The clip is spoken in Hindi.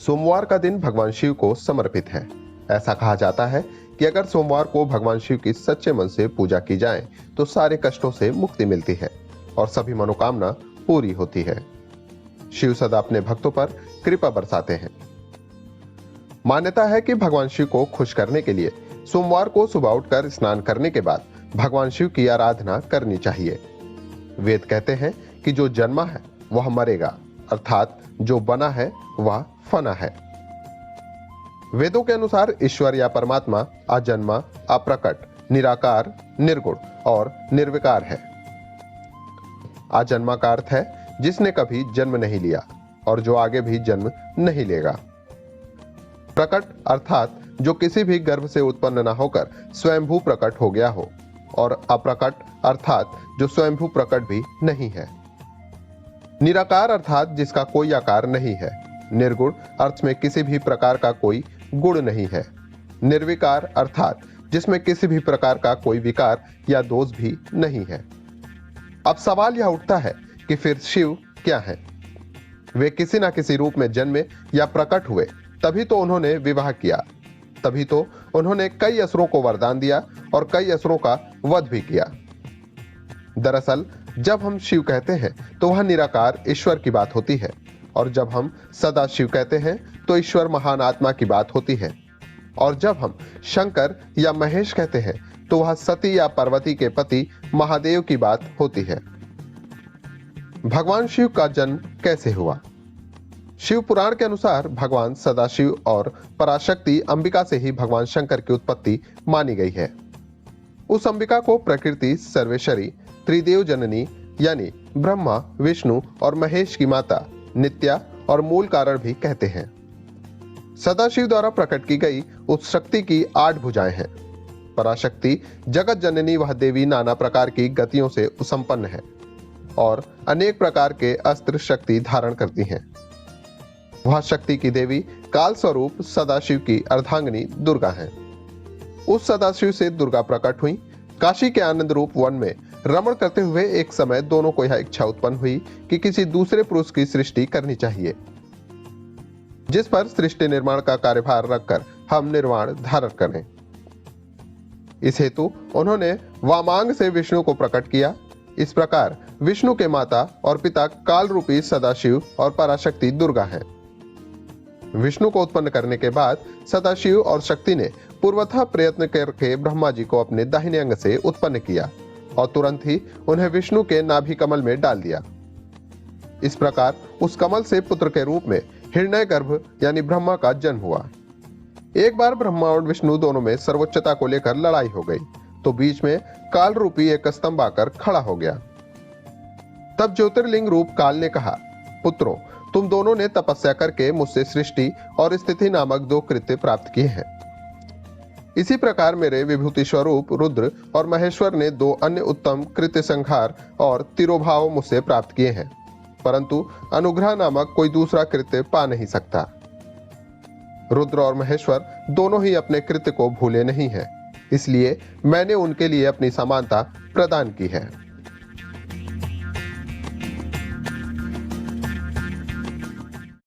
सोमवार का दिन भगवान शिव को समर्पित है। ऐसा कहा जाता है कि अगर सोमवार को भगवान शिव की सच्चे मन से पूजा की जाए तो सारे कष्टों से मुक्ति मिलती है और सभी मनोकामना पूरी होती है। शिव सदा अपने भक्तों पर कृपा बरसाते हैं। मान्यता है कि भगवान शिव को खुश करने के लिए सोमवार को सुबह उठकर स्नान करने के बाद भगवान शिव की आराधना करनी चाहिए। वेद कहते हैं कि जो जन्मा है वह मरेगा, अर्थात जो बना है वह फना है। वेदों के अनुसार ईश्वर या परमात्मा अजन्मा, अप्रकट, निराकार, निर्गुण और निर्विकार है। अजन्मा का अर्थ है जिसने कभी जन्म नहीं लिया और जो आगे भी जन्म नहीं लेगा। प्रकट अर्थात जो किसी भी गर्भ से उत्पन्न न होकर स्वयंभू प्रकट हो गया हो, और अप्रकट अर्थात जो स्वयंभू प्रकट भी नहीं है। निराकार अर्थात जिसका कोई आकार नहीं है। निर्गुण अर्थ में किसी भी प्रकार का कोई गुण नहीं है। निर्विकार अर्थात जिसमें किसी भी प्रकार का कोई विकार या दोष भी नहीं है। अब सवाल यह उठता है कि फिर शिव क्या है? वे किसी न किसी रूप में जन्मे या प्रकट हुए, तभी तो उन्होंने विवाह किया, तभी तो उन्होंने कई असुरों को वरदान दिया और कई असुरों का वध भी किया। दरअसल जब हम शिव कहते हैं तो वह निराकार ईश्वर की बात होती है, और जब हम सदा शिव कहते हैं तो ईश्वर महान आत्मा की बात होती है, और जब हम शंकर या महेश कहते हैं तो वह सती या पार्वती के पति महादेव की बात होती है। भगवान शिव का जन्म कैसे हुआ? शिव पुराण के अनुसार भगवान सदाशिव और पराशक्ति अंबिका से ही भगवान शंकर की उत्पत्ति मानी गई है। उस अंबिका को प्रकृति सर्वेश्वरी, त्रिदेव जननी यानी ब्रह्मा, विष्णु और महेश की माता, नित्या और मूल कारण भी कहते हैं। सदाशिव द्वारा प्रकट की गई उस शक्ति की 8 भुजाएं हैं। पराशक्ति जगत जननी वह देवी नाना प्रकार की गतियों से संपन्न है और अनेक प्रकार के अस्त्र शक्ति धारण करती हैं। वह शक्ति की देवी काल स्वरूप सदाशिव की अर्धांगिनी दुर्गा है। उस सदाशिव से दुर्गा प्रकट हुई। काशी के आनंद रूप वन में रमण करते हुए एक समय दोनों को यह इच्छा उत्पन्न हुई कि किसी दूसरे पुरुष की सृष्टि करनी चाहिए, जिस पर सृष्टि निर्माण का कार्यभार रखकर हम निर्वाण धारण करें। इस हेतु उन्होंने वामांग से विष्णु को प्रकट किया। इस प्रकार विष्णु के माता और पिता काल रूपी सदाशिव और पराशक्ति दुर्गा हैं। विष्णु को उत्पन्न करने के बाद सदाशिव और शक्ति ने पूर्वतः प्रयत्न करके ब्रह्मा जी को अपने दाहिने अंग से उत्पन्न किया और तुरंत ही उन्हें विष्णु के नाभि कमल में डाल दिया। इस प्रकार उस कमल से पुत्र के रूप में हिरण्यगर्भ यानी ब्रह्मा का जन्म हुआ। एक बार ब्रह्मा और विष्णु दोनों में सर्वोच्चता को लेकर लड़ाई हो गई, तो बीच में काल रूपी एक स्तंभ आकर खड़ा हो गया। तब ज्योतिर्लिंग रूप काल ने कहा, पुत्रों, तुम दोनों ने तपस्या करके मुझसे सृष्टि और स्थिति नामक 2 कृत्य प्राप्त किए हैं। इसी प्रकार मेरे विभूति स्वरूप रुद्र और महेश्वर ने 2 अन्य उत्तम कृत्य संहार और तिरोभाव मुझसे प्राप्त किए हैं, परंतु अनुग्रह नामक कोई दूसरा कृत्य पा नहीं सकता। रुद्र और महेश्वर दोनों ही अपने कृत्य को भूले नहीं हैं, इसलिए मैंने उनके लिए अपनी समानता प्रदान की है।